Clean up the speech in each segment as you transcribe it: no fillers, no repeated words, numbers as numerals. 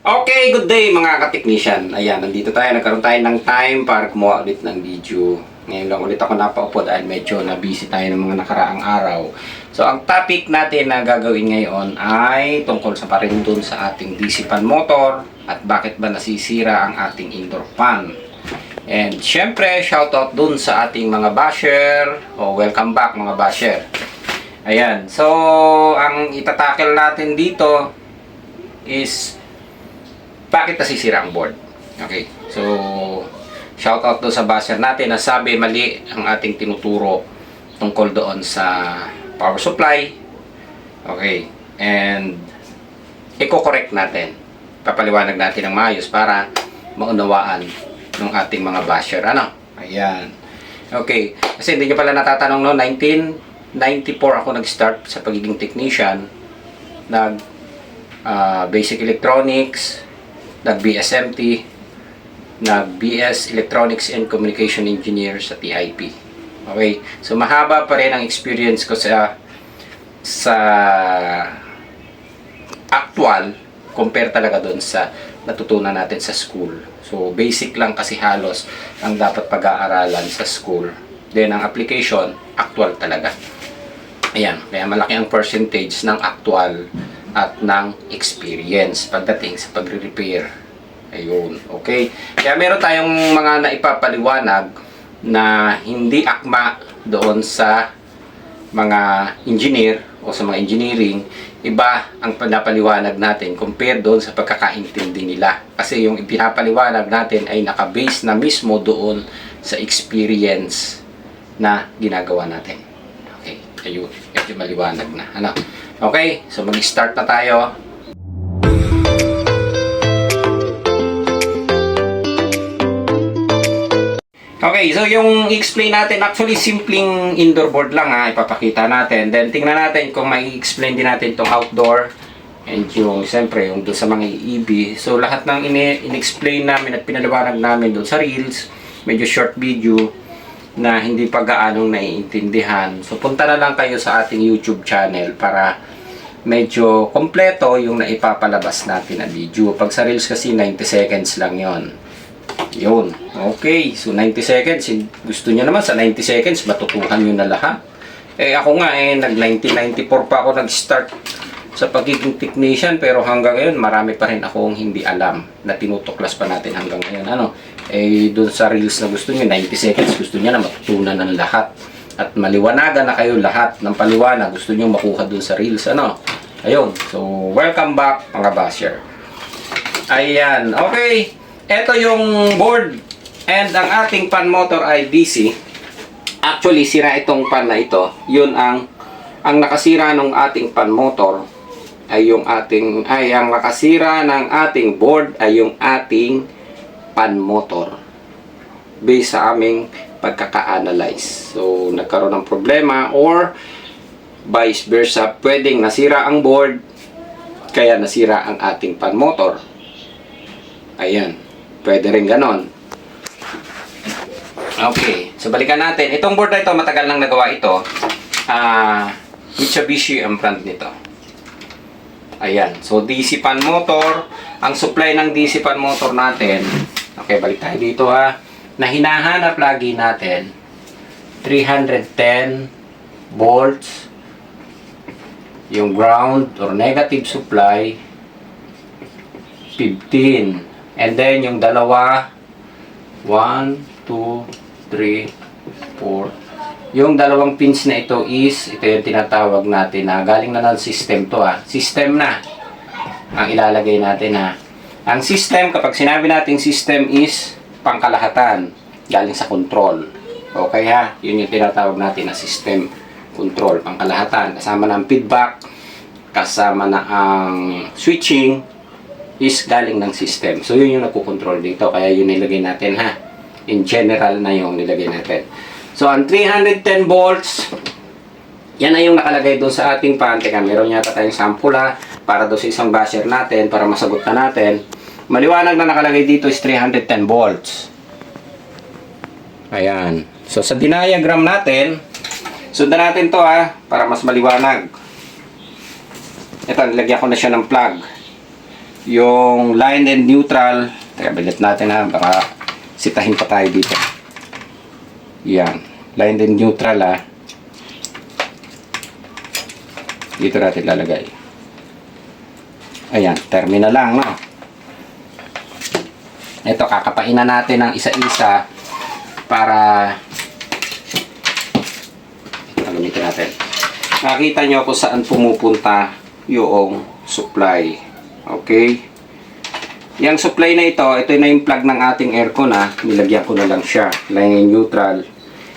Okay, good day mga ka-technician. Ayan, nandito tayo. Nagkaroon tayo ng time para gumawa ulit ng video. Ngayon lang ulit ako napaupo dahil medyo na-busy tayo ng mga nakaraang araw. So, ang topic natin na gagawin ngayon ay tungkol sa pa rin dun sa ating DC fan motor at bakit ba nasisira ang ating indoor fan. And syempre, shoutout dun sa ating mga basher. Welcome back mga basher. Ayan, so ang itatackle natin dito is bakit nasisira ang board. Okay, so shoutout doon sa basher natin na sabi mali ang ating tinuturo tungkol doon sa power supply. Okay, and i-correct natin, papaliwanag natin ng maayos para maunawaan ng ating mga basher. Ayan, okay, kasi hindi nyo pala natatanong, no? 1994 ako nag-start sa pagiging technician. Basic electronics, nag-BSMT, nag-BS Electronics and Communication Engineer sa TIP. Okay, so mahaba pa rin ang experience ko sa actual compare talaga doon sa natutunan natin sa school. So basic lang kasi halos ang dapat pag-aaralan sa school. Then ang application, actual talaga. Ayan, kaya malaki ang percentage ng actual at ng experience pagdating sa pagre-repair. Ayun, okay. Kaya meron tayong mga naipapaliwanag na hindi akma doon sa mga engineer o sa mga engineering. Iba ang pinapaliwanag natin compare doon sa pagkakaintindi nila. Kasi yung pinapaliwanag natin ay nakabase na mismo doon sa experience na ginagawa natin. Okay, ayun. Medyo maliwanag na. Okay, so mag-start na tayo. Okay, so yung explain natin, actually simpleng indoor board lang ipapakita natin. Then tingnan natin kung may explain din natin itong outdoor and yung siyempre yung doon sa mga EB. So lahat ng in-explain namin at pinaliwanag namin doon sa reels, medyo short video na hindi pa gaanong naiintindihan. So punta na lang kayo sa ating YouTube channel para medyo kompleto yung naipapalabas natin na video. Pag sa reels kasi 90 seconds lang yon. Yun. Okay. So 90 seconds. Gusto niyo naman sa 90 seconds matutuhan nyo na lahat. Ako nga nag-1994 pa ako nag-start sa pagiging technician, pero hanggang ngayon marami pa rin akong hindi alam na tinutuklas pa natin hanggang ngayon. Doon sa reels na gusto niyo 90 seconds, gusto niya na matutunan ng lahat at maliwanagan na kayo lahat ng paliwanag gusto niyo makuha doon sa reels. Ayun, so welcome back mga basher. Ayan, okay, eto yung board and ang ating fan motor ay DC. Actually sira itong fan na ito. Yun ang nakasira ng ating fan motor ay ang nakasira ng ating board ay yung ating fan motor based sa aming pagkaka-analyze. So nagkaroon ng problema or vice versa, pwedeng nasira ang board kaya nasira ang ating fan motor. Ayan, pwede rin ganon. Okay, so balikan natin. Itong board na ito, matagal nang nagawa ito. Mitsubishi ang brand nito. Ayan, so DC fan motor. Ang supply ng DC fan motor natin, okay, balik tayo dito na hinahanap lagi natin 310 volts yung ground or negative supply 15, and then yung dalawa 1, 2, 3, 4, yung dalawang pins na ito yung tinatawag natin na galing na ng system to system na ang ilalagay natin ang system. Kapag sinabi nating system is pangkalahatan galing sa control. Okay yun yung tinatawag natin na system control, pangkalahatan, kasama na ang feedback, kasama na ang switching is galing ng system. So yun yung nagkukontrol dito, kaya yun nilagay natin in general na yung nilagay natin. So ang 310 volts yan ay yung nakalagay doon sa ating fan. Teka, meron yata tayong sample para doon sa isang basher natin para masagot na natin. Maliwanag na nakalagay dito is 310 volts. Ayan. So sa diagram natin, sundan natin to para mas maliwanag. Ito, nilagyan ko na siya ng plug. yung line and neutral. Teka, bilit natin ha, baka sitahin pa tayo dito. Yan, line and neutral ha. Dito natin lalagay. Ayan, terminal lang, no? Ito, kakapain na natin ng isa-isa para gamitin natin. Nakita nyo kung saan pumupunta yung supply. Okay? Yung supply na ito na yung plug ng ating aircon ha. Nilagyan ko na lang siya. Line neutral.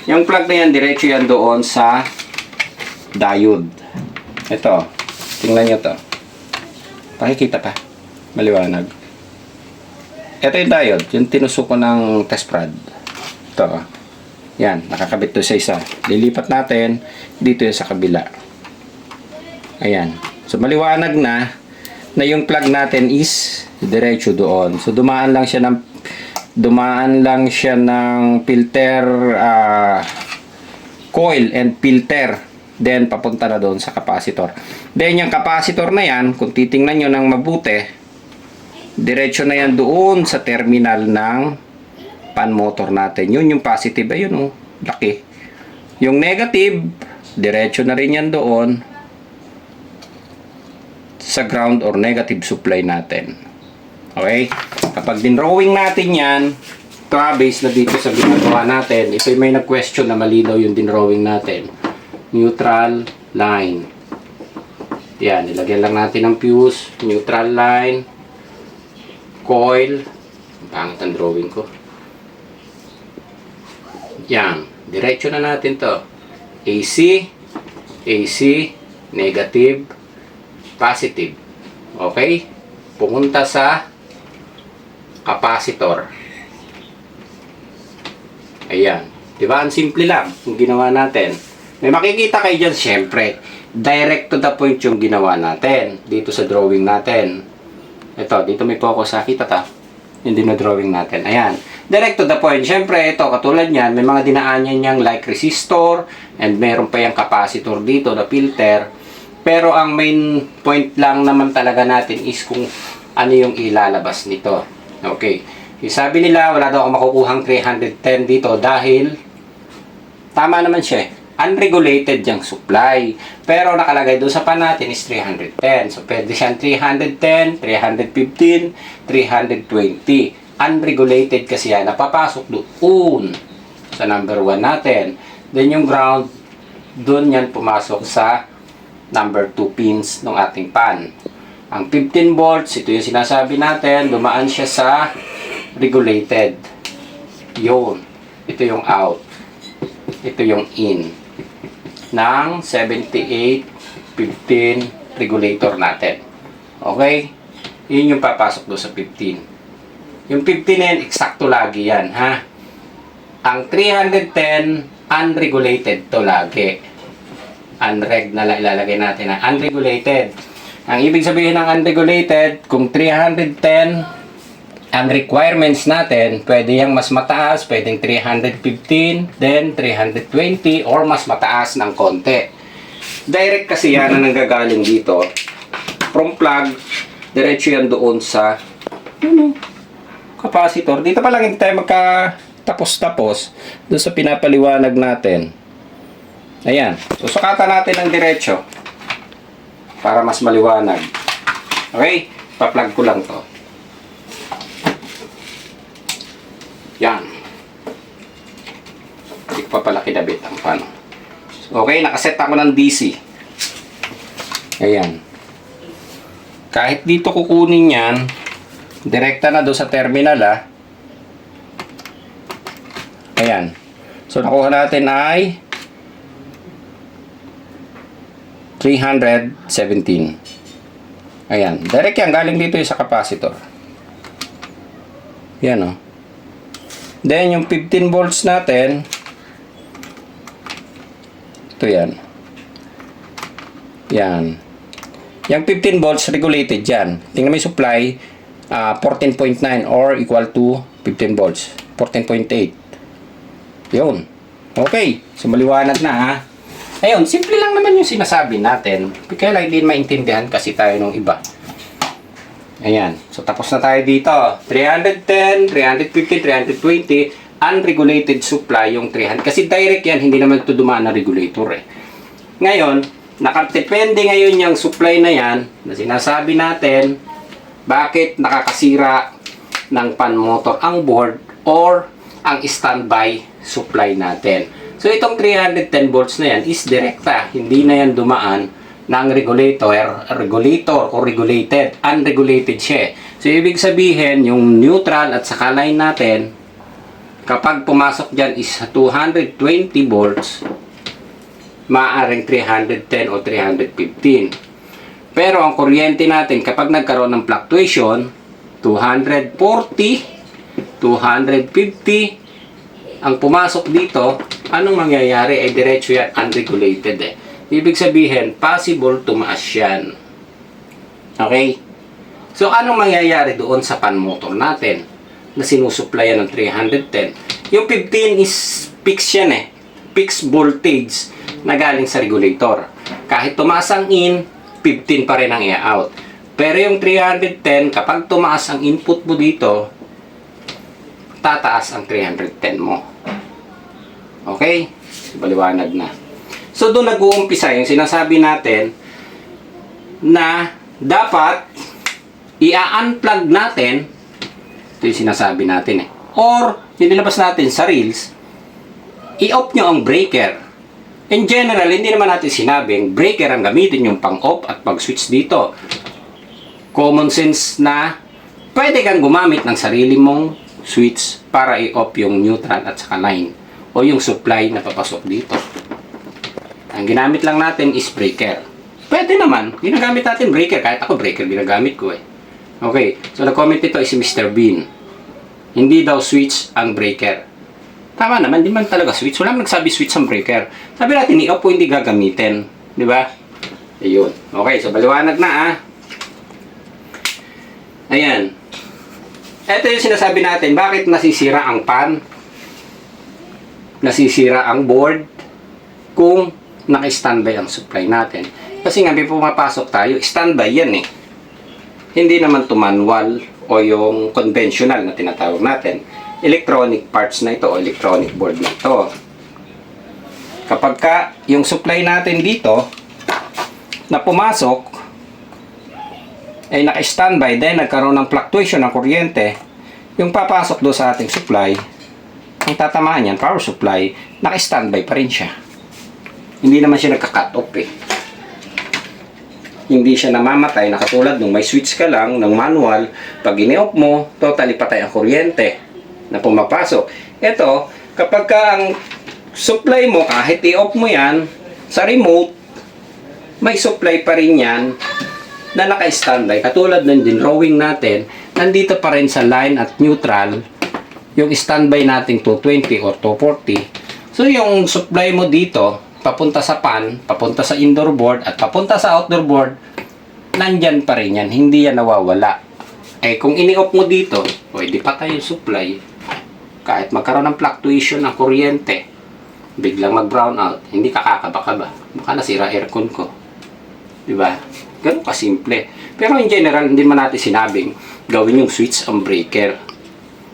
Yung plug na yan, diretso yan doon sa diode. Ito. Tingnan nyo to. Pakikita pa. Maliwanag. Ito yung diode. Yung tinusok ko ng test prod. Ito. Yan. Nakakabit to sa isa. Lilipat natin dito yung sa kabila. Ayan. So, maliwanag na yung plug natin is diretso doon. So, dumaan lang siya ng filter, coil and filter. Then, papunta na doon sa capacitor. Then, yung capacitor na yan, kung titingnan nyo ng mabuti, diretso na yan doon sa terminal ng pan motor natin. Yun yung positive. Ayun oh, laki. Yung negative, diretso na rin yan doon sa ground or negative supply natin. Okay? Kapag dinrawing natin yan, ito base na dito sa ginagawa natin. Ito may nag-question na malinaw yung dinrawing natin. Neutral line. Yan, ilagyan lang natin ng fuse. Neutral line. Coil. Pangit ang drawing ko. Yan. Diretso na natin to. AC. AC. Negative. Positive. Okay? Pumunta sa capacitor. Ayan. Diba? Ang simple lang yung ginawa natin. May makikita kayo dyan, syempre. Direct to the point yung ginawa natin. Dito sa drawing natin. Ito, dito may focus. Kita ta? Yung dinodrawing natin. Ayan. Direct to the point. Syempre, ito, katulad yan, may mga dinaanan niyang like resistor, and meron pa yung capacitor dito na filter. Pero ang main point lang naman talaga natin is kung ano yung ilalabas nito. Okay. Sabi nila, wala daw akong makukuhang 310 dito dahil tama naman siya. Unregulated yung supply. Pero nakalagay doon sa pan natin is 310. So, pwede siyang 310, 315, 320. Unregulated kasi yan. Napapasok doon sa number 1 natin. Then yung ground, doon yan pumasok sa number 2 pins ng ating pan. Ang 15 volts, ito yung sinasabi natin, dumaan siya sa regulated. Yun. Ito yung out. Ito yung in ng 7815 regulator natin. Okay? Yun yung papasok doon sa 15. Yung 15 na yan, eksakto lagi yan, ha? Ang 310, unregulated to lagi. Unreg na lang ilalagay natin na unregulated. Ang ibig sabihin ng unregulated, kung 310, ang requirements natin, pwede yung mas mataas, pwedeng 315, then 320, or mas mataas ng konti. Direct kasi yan na nanggagaling dito. From plug, diretso yan doon sa capacitor. Dito pa lang hindi tayo magka-tapos-tapos doon sa pinapaliwanag natin. Ayan. Susukatan natin ng diretso para mas maliwanag. Okay? Pa-plug ko lang to. Yan. Hindi ko pa pala kinabit ang pan. Okay, nakaset ako ng DC. Ayan. Kahit dito kukunin yan, direkta na doon sa terminal ha. Ayan. So, nakuha natin ay 317. Ayan. Direct yan. Galing dito yung sa capacitor. Yan o. Then, yung 15 volts natin, ito yan. Yan. Yung 15 volts, regulated yan. Tingnan mo yung supply, 14.9 or equal to 15 volts. 14.8. Yun. Okay. So, maliwanag na ha. Ayun, simple lang naman yung sinasabi natin. Kaya lang hindi maintindihan kasi tayo nung iba. Ayan. So, tapos na tayo dito. 310, 350, 320, unregulated supply yung 300. Kasi direct yan, hindi naman ito dumaan na regulator eh. Ngayon, nakadepende ngayon yung supply na yan na sinasabi natin bakit nakakasira ng pan motor ang board or ang standby supply natin. So, itong 310 volts na yan is direkta. Hindi na yan dumaan ng regulator o regulated. Unregulated siya. So, ibig sabihin, yung neutral at saka line natin, kapag pumasok dyan is 220 volts, maaaring 310 o 315. Pero ang kuryente natin, kapag nagkaroon ng fluctuation, 240, 250, ang pumasok dito, anong mangyayari? Ay diretso yan, unregulated eh. Ibig sabihin, possible tumaas yan. Okay? So, anong mangyayari doon sa pan motor natin na sinusuplayan ng 310? Yung 15 is fixed yan eh. Fixed voltage na galing sa regulator. Kahit tumaas ang in, 15 pa rin ang i-out. Pero yung 310, kapag tumaas ang input mo dito, tataas ang 310 mo. Okay? Baliwanag na. So, doon nag-uumpisa yung sinasabi natin na dapat i-unplug natin. Ito yung sinasabi natin eh. Or, yung nilabas natin sa reels, i-off nyo ang breaker. In general, hindi naman natin sinabing breaker ang gamitin yung pang-off at pag-switch dito. Common sense na pwede kang gumamit ng sarili mong switch para i-off yung neutral at saka line o yung supply na papasok dito. Ang ginamit lang natin is breaker. Pwede naman. Ginagamit natin breaker. Kahit ako breaker ginagamit ko eh. Okay. So, nag-comment ito is si Mr. Bean. Hindi daw switch ang breaker. Tama naman. Di man talaga switch. Wala nagsabi switch ang breaker. Sabi natin, i-off po hindi gagamitin. Di ba? Ayun. Okay. So, baliwanag na ah. Ayan. Ito yung sinasabi natin. Bakit nasisira ang pan? Nasisira ang board? Kung naka-standby ang supply natin. Kasi nga, may pumapasok tayo, standby yan eh. Hindi naman to manual o yung conventional na tinatawag natin. Electronic parts na ito o electronic board na ito. Kapag ka yung supply natin dito na pumasok ay naka-standby dahil nagkaroon ng fluctuation ng kuryente, yung papasok do sa ating supply, ang tatamaan yan, power supply, naka-standby pa rin siya. Hindi naman siya nagka-cut off eh. Hindi siya namamatay na katulad nung may switch ka lang ng manual, pag ini-off mo, totally patay ang kuryente na pumapasok. Ito, kapag ka ang supply mo, kahit i-off mo yan sa remote, may supply pa rin yan na naka-standby. Katulad ng drawing natin, nandito pa rin sa line at neutral yung standby nating 220 or 240. So, yung supply mo dito, papunta sa pan, papunta sa indoor board, at papunta sa outdoor board, nandyan pa rin yan. Hindi yan nawawala. Eh, kung ini-off mo dito, di patay yung supply. Kahit magkaroon ng fluctuation ng kuryente, biglang mag-brown out, hindi ka kakaba-kaba. Baka nasira aircon ko. Diba? Ganun kasimple. Pero in general, hindi man natin sinabing gawin yung switch ang breaker.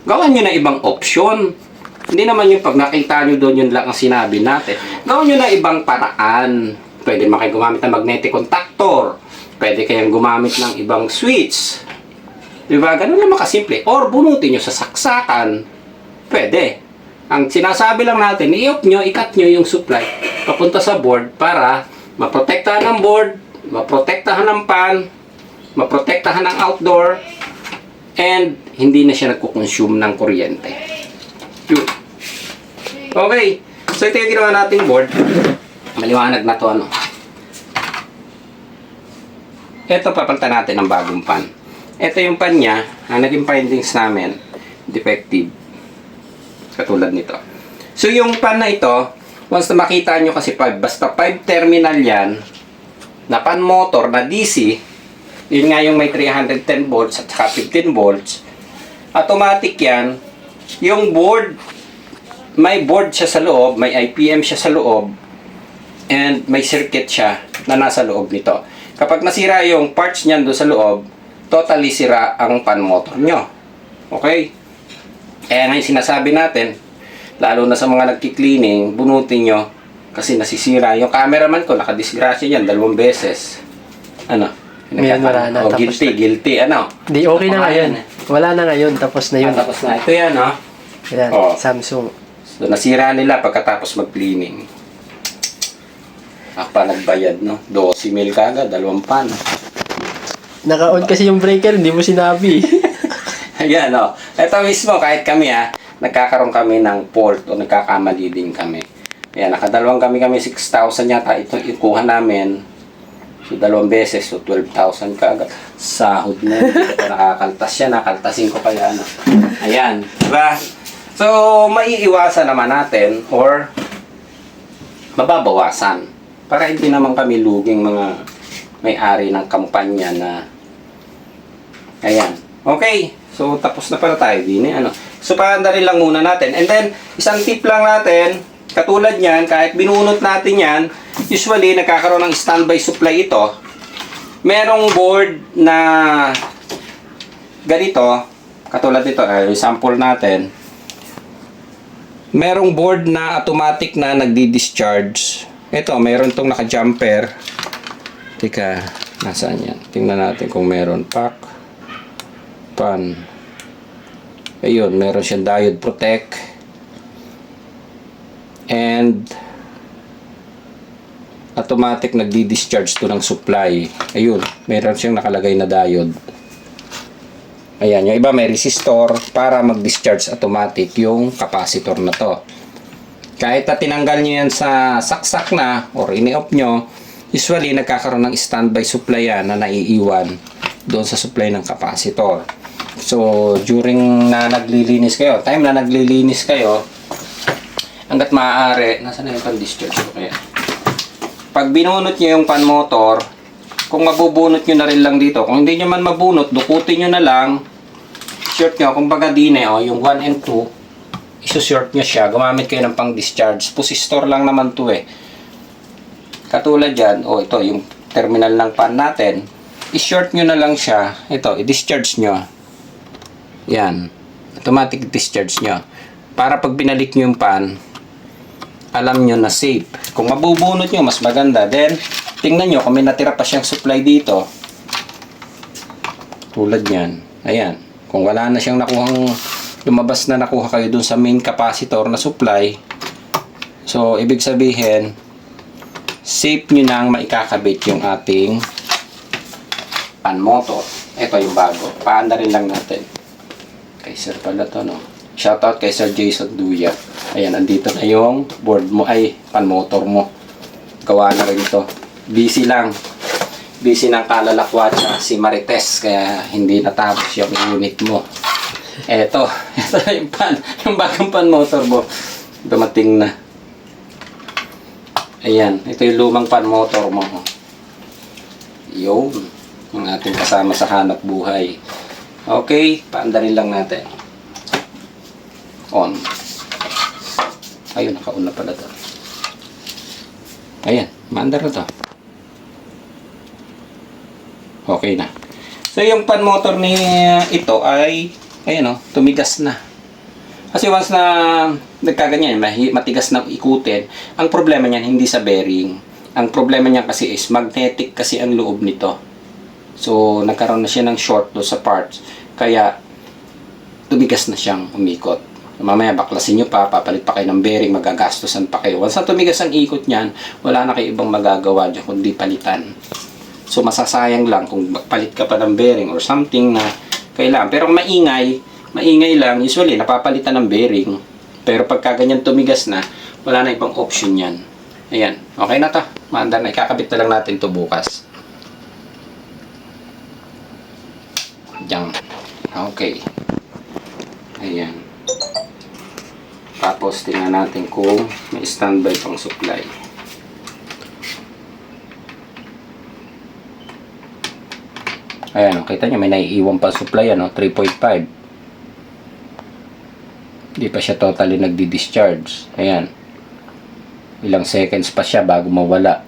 Gawan nyo na ibang option. Hindi naman yung pag nakita nyo doon, yun lang ang sinabi natin. Gawin nyo na ibang paraan. Pwede naman kayo gumamit ng magnetic contactor. Pwede kayong gumamit ng ibang switch. Diba? Ganun lang makasimple. Or bunutin nyo sa saksakan. Pwede. Ang sinasabi lang natin, i-off nyo, i-cut nyo yung supply papunta sa board para maprotektahan ng board, maprotektahan ng pan, maprotektahan ng outdoor, and hindi na siya nagkukonsume ng kuryente. Yun. Okay. So, ito yung ginawa nating board. Maliwanag na to ano. Ito, papalitan natin ng bagong pan. Ito yung pan niya. Ang naging findings namin, defective. Katulad nito. So, yung pan na ito, once na makita nyo kasi basta 5 terminal yan, na pan motor na DC, yun nga yung may 310 volts at saka 15 volts, automatic yan. Yung board, may board siya sa loob, may IPM siya sa loob, and may circuit siya na nasa loob nito. Kapag nasira yung parts niyan doon sa loob, totally sira ang pan motor nyo. Okay? Kaya ngayon sinasabi natin, lalo na sa mga nagki-cleaning, bunutin nyo kasi nasisira. Yung cameraman ko, nakadisgrasya yan 2 beses. Ano? Ngayon wala na. Oh, guilty. Ano? Di, okay na ngayon. Wala na ngayon. Tapos na yun. Tapos na. Ito yan, oh. Yan, Oh. Samsung. So, nasira nila pagkatapos mag-cleaning. Pa nagbayad, no? 12 mil kagad, 2 pan. Naka-on kasi yung breaker, hindi mo sinabi. Ayan, oh. Ito mismo, kahit kami, nagkakaroon kami ng fault o nagkakamali din kami. Ayan, nakadalawang kami 6,000 yata. Ito ikuha namin. So, 2 beses, so 12,000 kagad. Sahod na. Hindi ko nakakaltas siya. Nakaltasin ko kaya, ano. Ayan, diba? So, maiiwasan naman natin or mababawasan. Para hindi naman kami luging mga may-ari ng kampanya na ayan. Okay. So, tapos na pala tayo din. Ano. So, paanda rin lang muna natin. And then, isang tip lang natin, katulad niyan, kahit binunot natin yan, usually, nagkakaroon ng standby supply ito. Merong board na ganito, katulad nito, sample natin. Merong board na automatic na nagdi-discharge. Ito, meron tong naka-jumper. Teka, nasaan yan? Tingnan natin kung meron. Pack. Pan. Ayun, meron siyang diode protect. And automatic nagdi-discharge to ng supply. Ayun, meron siyang nakalagay na diode. Ayan, yung iba may resistor para mag-discharge automatic yung capacitor na to. Kahit na tinanggal nyo yan sa saksak na or ini-off nyo, usually nagkakaroon ng standby supply yan na naiiwan doon sa supply ng capacitor. So, during na naglilinis kayo, time na naglilinis kayo, hanggat maaari, nasa na yung pan-discharge ko kaya? Pag binunot nyo yung pan motor, kung mabubunot nyo na rin lang dito, kung hindi nyo man mabunot, dukutin nyo na lang, short nyo, kumbaga dine, yung 1 and 2, iso-short nyo siya, gumamit kayo ng pang-discharge. Pusistor lang naman to Katulad dyan, ito yung terminal ng pan natin, i-short nyo na lang siya, ito, i-discharge nyo. Yan, automatic discharge nyo. Para pag binalik nyo yung pan, alam nyo na safe. Kung mabubunot nyo, mas maganda. Then, tingnan nyo, kung may natira pa siyang supply dito, tulad yan, ayan, kung wala na siyang nakuhang lumabas na nakuha kayo dun sa main capacitor na supply, so ibig sabihin safe nyo nang maikakabit yung ating pan motor. Ito yung bago, paanda rin lang natin kay sir pala to, no? Shoutout kay Sir Jason Duya. Ayan, andito na yung board mo, pan motor mo, gawa na rin ito. Busy ng kalalakwatsa si Marites, kaya hindi natapos yung unit mo. Ito yung yung bagong pan motor mo, dumating na. Ayan, ito yung lumang pan motor mo. Yun, ang ating kasama sa hanap buhay. Okay, paandarin lang natin. On. Ayun, naka-on na pala to. Ayan, maandar na to. Okay na. So, yung pan motor ni ito ay ayan, tumigas na. Kasi once na nagkaganyan, matigas na ikutin, ang problema niyan hindi sa bearing. Ang problema niyan kasi is magnetic kasi ang loob nito. So, nagkaroon na siya ng short do sa parts. Kaya, tumigas na siyang umikot. Mamaya baklasin nyo pa, papalit pa kayo ng bearing, magagastosan pa kayo. Once na tumigas ang ikot niyan, wala na kayo ibang magagawa dyan kundi palitan. So, masasayang lang kung palit ka pa ng bearing or something na kailangan. Pero maingay lang, usually napapalitan ng bearing. Pero pagka ganyan tumigas na, wala na ibang option yan. Ayan, okay na to. Maandar na, ikakabit na lang natin to bukas. Diyan. Okay. Ayan. Tapos tingnan natin kung may standby pang supply. Ayan, kita nyo may naiiwan pa supply, 3.5. Hindi pa siya totally nagdi-discharge. Ayan. Ilang seconds pa siya bago mawala.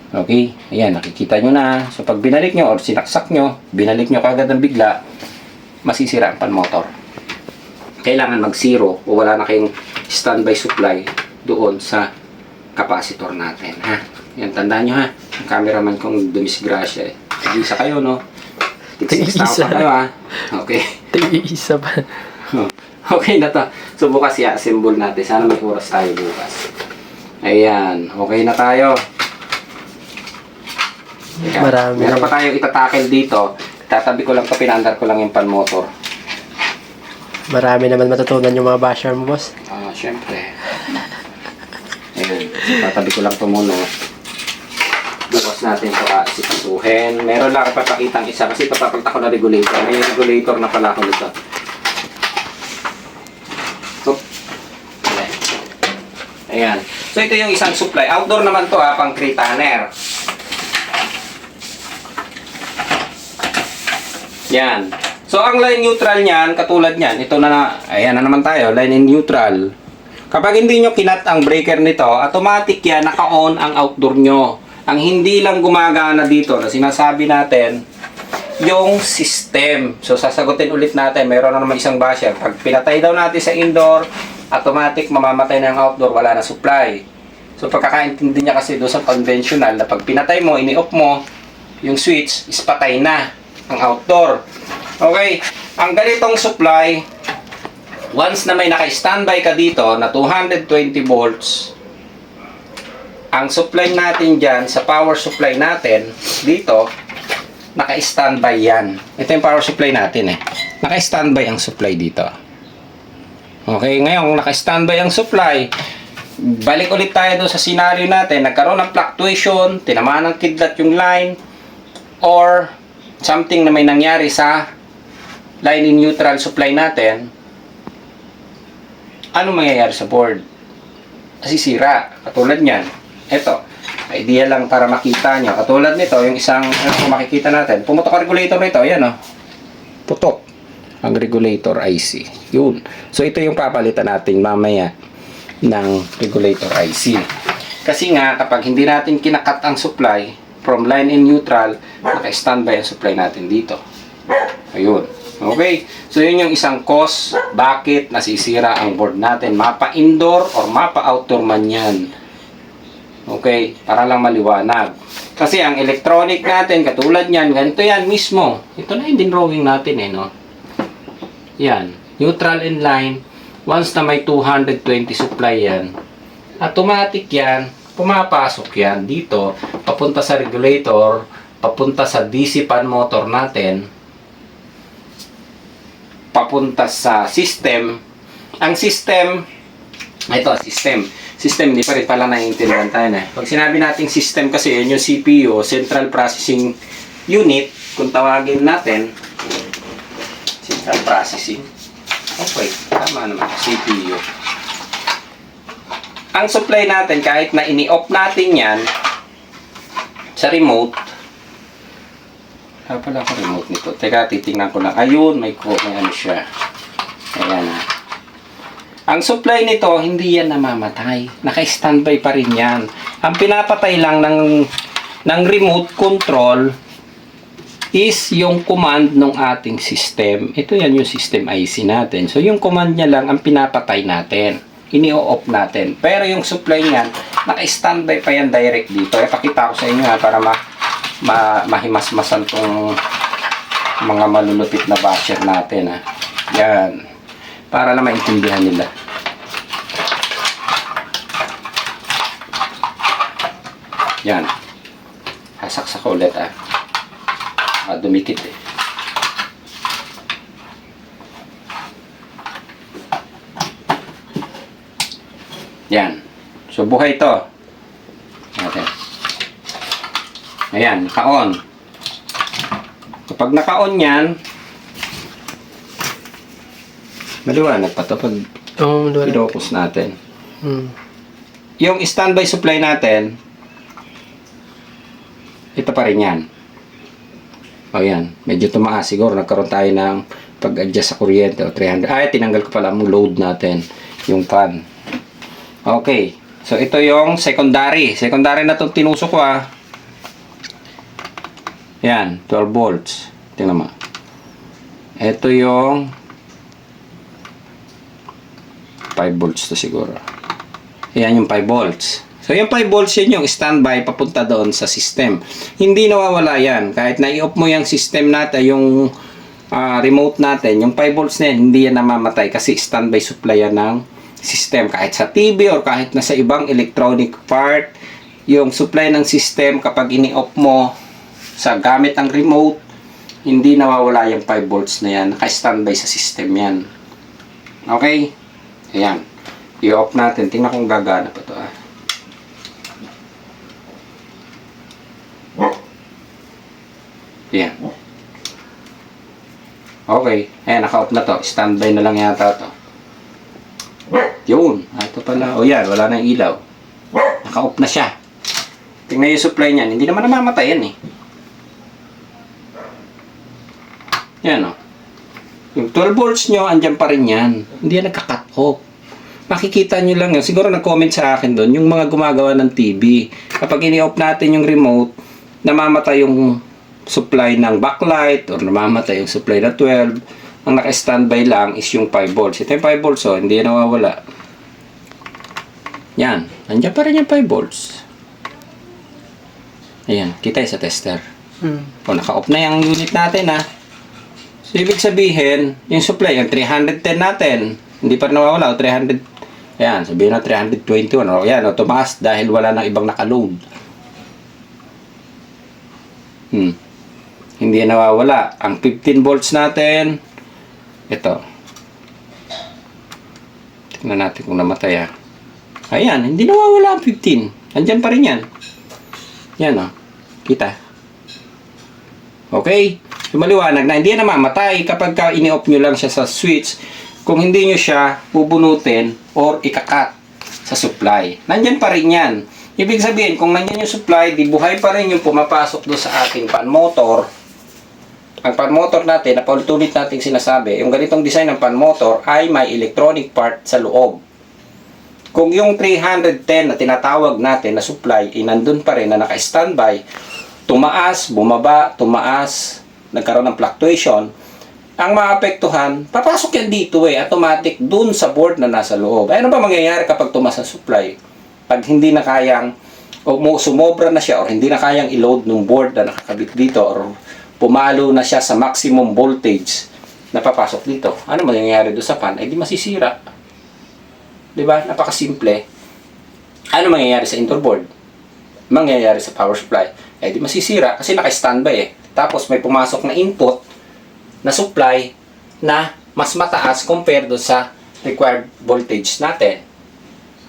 Okay, ayan, nakikita nyo na. So, pag binalik nyo or sinaksak nyo, binalik nyo kagad ng bigla, masisira ang pan motor. Kailangan mag-zero o wala na kayong standby supply doon sa capacitor natin, ha? Yan, tandaan nyo, ha? Ang cameraman kong dumisgrasya, eh. Tig-isa kayo, no? Tig-6,000 kayo, ha? Okay. Tig-isa pa. Okay na to. So, bukas i-assemble natin. Sana may oras tayo bukas. Ayan, okay na tayo. Teka, Marami. meron pa tayong itatakel dito. Tatabi ko lang to, pinandar ko lang yung pan motor. Marami naman matutunan yung mga basher mo, boss. Syempre. Ayan, tatabi ko lang to muna. Bukas natin ito sikasuhin. Meron lang ako papakitang isa kasi papapagta ko na regulator. May regulator na pala ako nito. So, ayan. So, ito yung isang supply. Outdoor naman to, ha, pang 3 tonner. Yan. So, ang line neutral niyan, katulad niyan, ito na, ayan na naman tayo, line in neutral. Kapag hindi nyo kinat ang breaker nito, automatic yan, naka-on ang outdoor nyo. Ang hindi lang gumagana dito, na sinasabi natin, yung system. So, sasagutin ulit natin, meron na naman isang basher. Pag pinatay daw natin sa indoor, automatic mamamatay na ang outdoor, wala na supply. So, pagkakaintindi niya kasi doon sa conventional, na pag pinatay mo, ini-off mo, yung switch is patay na ang outdoor. Okay, ang ganitong supply, once na may naka-standby ka dito na 220 volts, ang supply natin dyan, sa power supply natin, dito, naka-standby yan. Ito yung power supply natin, eh. Naka-standby ang supply dito. Okay, ngayon, naka-standby ang supply, balik ulit tayo doon sa scenario natin, nagkaroon ng fluctuation, tinamaan ng kidlat yung line, or something na may nangyari sa line in neutral supply natin, ano mangyayari sa board? Masisira. Katulad niyan. Ito. Idea lang para makita nyo. Katulad nito, yung isang, kung makikita natin, pumutok ang regulator nito. Ayan, o. Putok ang regulator IC. Yun. So, ito yung papalitan natin mamaya ng regulator IC. Kasi nga, kapag hindi natin kinakat ang supply from line in neutral, naka-standby ang supply natin dito. Ayun. Okay? So, yun yung isang cause bakit nasisira ang board natin. Mapa-indoor or mapa-outdoor man yan. Okay? Para lang maliwanag. Kasi ang electronic natin, katulad yan, ganito yan mismo. Ito na yung drawing natin, eh, no? Yan. Neutral and line. Once na may 220 supply yan, automatic yan, pumapasok yan dito, papunta sa regulator, papunta sa DC pan motor natin, papunta sa system. Ang system, ito, system, hindi pa rin pala naiintindihan tayo na. Pag sinabi nating system kasi, yun yung CPU, Central Processing Unit, kung tawagin natin, Central Processing. Okay, tama naman, CPU. Ang supply natin, kahit na ini-off natin yan sa remote, pala ako remote nito. Teka, titingnan ko lang. Ayun, may ano siya. Ayan. Ang supply nito, hindi yan namamatay. Naka-standby pa rin yan. Ang pinapatay lang ng remote control is yung command ng ating system. Ito yan yung system IC natin. So, yung command niya lang ang pinapatay natin. Ini-off natin. Pero yung supply niyan, naka-standby pa yan direct dito. Ipakita ko sa inyo, ha, para mahimasmasan tong mga malulupit na basher natin, ha. Yan. Para na maintindihan nila. Yan. Hasaksak ko ulit, ha. Dumikit, eh. Yan. So, buhay ito. Natin. Ayan, naka-on. Kapag naka-on yan, maliwanag pa ito pag pinocus natin. Yung standby supply natin, ito pa rin yan. O yan, medyo tumaas. Siguro nagkaroon tayo ng pag-adjust sa kuryente o 300. Ay, tinanggal ko pala ang load natin, yung fan. Okay. So, ito yung secondary. Secondary na itong tinusok ko, ha. Yan, 12 volts. Tingnan mo. Ito yung 5 volts to siguro. Yan yung 5 volts. So, yung 5 volts yun yung standby papunta doon sa system. Hindi nawawala yan. Kahit na-i-off mo yung system natin, yung remote natin, yung 5 volts na yan, hindi yan namamatay kasi standby supply yan ng system. Kahit sa TV or kahit na sa ibang electronic part, yung supply ng system kapag ini-off mo sa gamit ng remote, hindi nawawala yung 5 volts na yan. Naka-standby sa system yan. Okay? Ayan. I-off natin. Tingnan kung gagana pa ito. Ayan. Okay. Ayan, naka-off na to. Standby na lang yata to. Yun. Ito pala. O yan, wala nang ilaw. Naka-off na siya. Tingnan yung supply niyan. Hindi naman namamatay yan eh. Yan o. Yung 12 volts nyo, andyan pa rin yan. Hindi yan nagka-cut off. Makikita nyo lang yun. Siguro nag-comment sa akin doon, yung mga gumagawa ng TV. Kapag ini-off natin yung remote, namamatay yung supply ng backlight or namamatay yung supply na 12. Ang naka-standby lang is yung 5 volts. Ito yung 5 volts o, hindi yan nawawala. Yan. Andyan pa rin yung 5 volts. Ayan. Kita sa tester. O, naka-off na yung unit natin ha. So, ibig sabihin, yung supply, yung 310 natin, hindi pa rin nawawala, o 300, ayan, sabihin na 321, o yan, o tumaas dahil wala nang ibang nakaload. Hindi nawawala. Ang 15 volts natin, ito. Tingnan natin kung namatay ha. Ayan, hindi nawawala ang 15. Andyan pa rin yan. Yan o, kita. Okay? So, maliwanag na hindi yan namamatay kapag ini-off nyo lang siya sa switch kung hindi nyo siya bubunutin or ikakat sa supply. Nandyan pa rin yan. Ibig sabihin, kung nandyan yung supply, di buhay pa rin yung pumapasok doon sa ating fan motor. Ang fan motor natin, na paulit-ulit natin sinasabi, yung ganitong design ng fan motor ay may electronic part sa loob. Kung yung 310 na tinatawag natin na supply ay nandun pa rin na naka-standby, tumaas, bumaba, tumaas, nagkaroon ng fluctuation, ang maapektuhan, papasok yan dito automatic dun sa board na nasa loob. Ano ba mangyayari kapag tumaas ang supply? Pag hindi na kayang, o sumobra na siya, o hindi na kayang i-load ng board na nakakabit dito, or pumalo na siya sa maximum voltage na papasok dito. Ano mangyayari doon sa fan? Ay di masisira. Diba? Napakasimple. Ano mangyayari sa interboard? Mangyayari sa power supply? Ay di masisira kasi naka-standby Tapos may pumasok na input na supply na mas mataas compared do sa required voltage natin.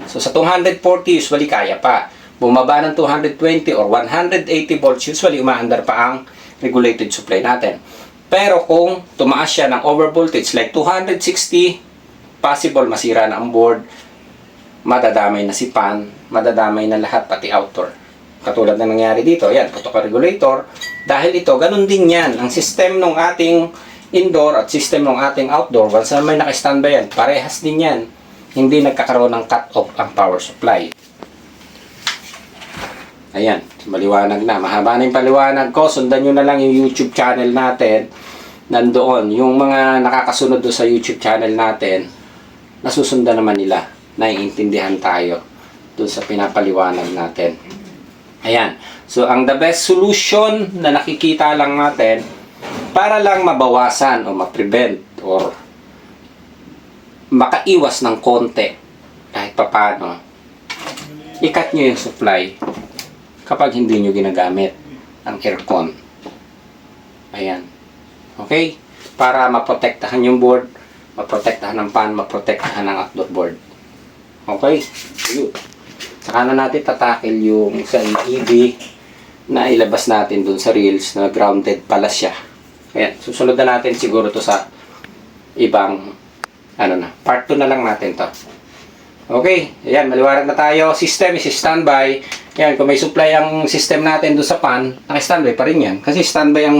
So sa 240 usually kaya pa. Bumaba ng 220 or 180 volts usually umaandar pa ang regulated supply natin. Pero kung tumaas siya ng over voltage like 260, possible masira na ang board, madadamay na si fan, madadamay na lahat pati outdoor. Katulad na nangyari dito, yan, putok regulator. Dahil ito, ganun din yan. Ang system ng ating indoor at system ng ating outdoor, once na may naka-standby yan, parehas din yan. Hindi nagkakaroon ng cut-off ang power supply. Ayan, maliwanag na. Mahaba na yung paliwanag ko. Sundan nyo na lang yung YouTube channel natin. Nandoon, yung mga nakakasunod doon sa YouTube channel natin, nasusundan naman nila. Naiintindihan tayo doon sa pinapaliwanag natin. Ayan. So, ang the best solution na nakikita lang natin para lang mabawasan o ma-prevent or makaiwas ng konti kahit papano, ikat nyo yung supply kapag hindi nyo ginagamit ang aircon. Ayan. Okay? Para maprotektahan yung board, maprotektahan ng fan, maprotektahan ng outdoor board. Okay? Good. Saka na natin tatakil yung sa EV na ilabas natin dun sa reels na grounded pala siya. Ayan, susunod na natin siguro to sa ibang part 2 na lang natin to. Okay, ayan, maliwanag na tayo. System is standby. Ayan, kung may supply ang system natin dun sa fan, naka-standby pa rin yan. Kasi standby ang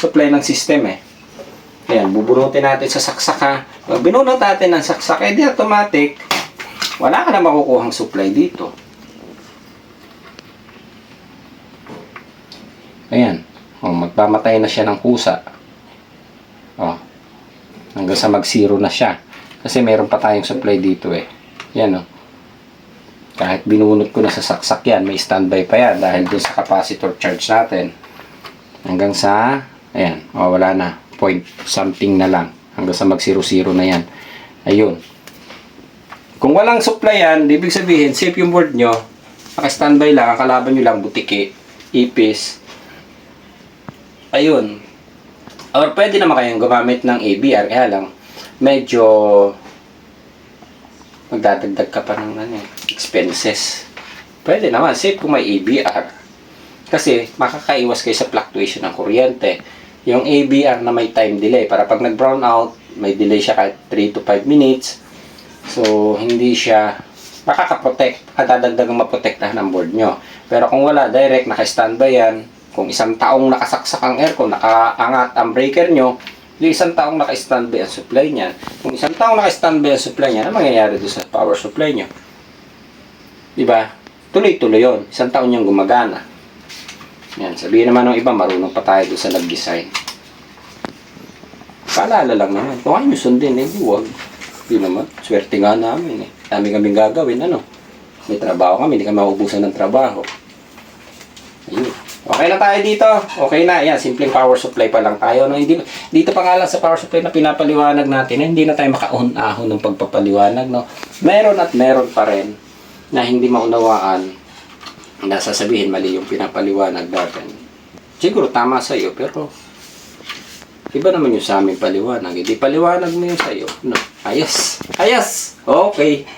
supply ng system Ayan, bubunutin natin sa saksaka. Pag binunot natin ng saksak, di automatic, wala ka na makukuhang supply dito. Ayan. O, Nagpamatay na siya ng kusa. Oh. Hanggang sa mag-zero na siya. Kasi meron pa tayong supply dito eh. Yan oh. Kahit binunot ko na sa saksak yan, may standby pa yan dahil dun sa capacitor charge natin. Hanggang sa, ayan, oh, wala na. Point something na lang. Hanggang sa mag-0-0 na yan. Ayun. Kung walang supply yan, ibig sabihin, safe yung board nyo. Naka-standby lang, ang kalaban nyo lang, butiki, ipis. Ayun. Or pwede naman kayong gumamit ng ABR, kaya lang, medyo magdadagdag ka pa ng expenses. Pwede naman, safe kung may ABR. Kasi makakaiwas kayo sa fluctuation ng kuryente. Yung ABR na may time delay, para pag nag-brown out, may delay siya kahit 3 to 5 minutes. So, hindi siya makakaprotect, kadadagdagang maprotektahan ng board nyo. Pero kung wala, direct, naka-standby yan. Kung isang taong nakasaksak ang aircon, nakaangat ang breaker nyo, yung isang taong naka-standby ang supply niyan. Kung isang taong naka-standby ang supply niyan, ano mangyayari doon sa power supply nyo? Diba? Tuloy-tuloy yun. Isang taon niyang gumagana. Yan. Sabihin naman ng iba, marunong pa tayo doon sa nag-design. Paalala lang naman. Kung ayaw nyo sundin, hindi wag. Hindi naman. Swerte nga namin eh. Dami kaming gagawin. Ano? May trabaho kami. Hindi kami maubusan ng trabaho. Ayun. Okay na tayo dito. Okay na. Yan, simpleng power supply pa lang tayo. No? Hindi, dito pa nga lang sa power supply na pinapaliwanag natin, hindi na tayo makaahon-ahon ng pagpapaliwanag. No? Meron at meron pa rin na hindi maunawaan na sasabihin mali yung pinapaliwanag natin. Siguro tama sa iyo, pero iba naman yung sa aming paliwanag. Hindi paliwanag mo yung sa iyo. No? Ayos. Ayos. Okay.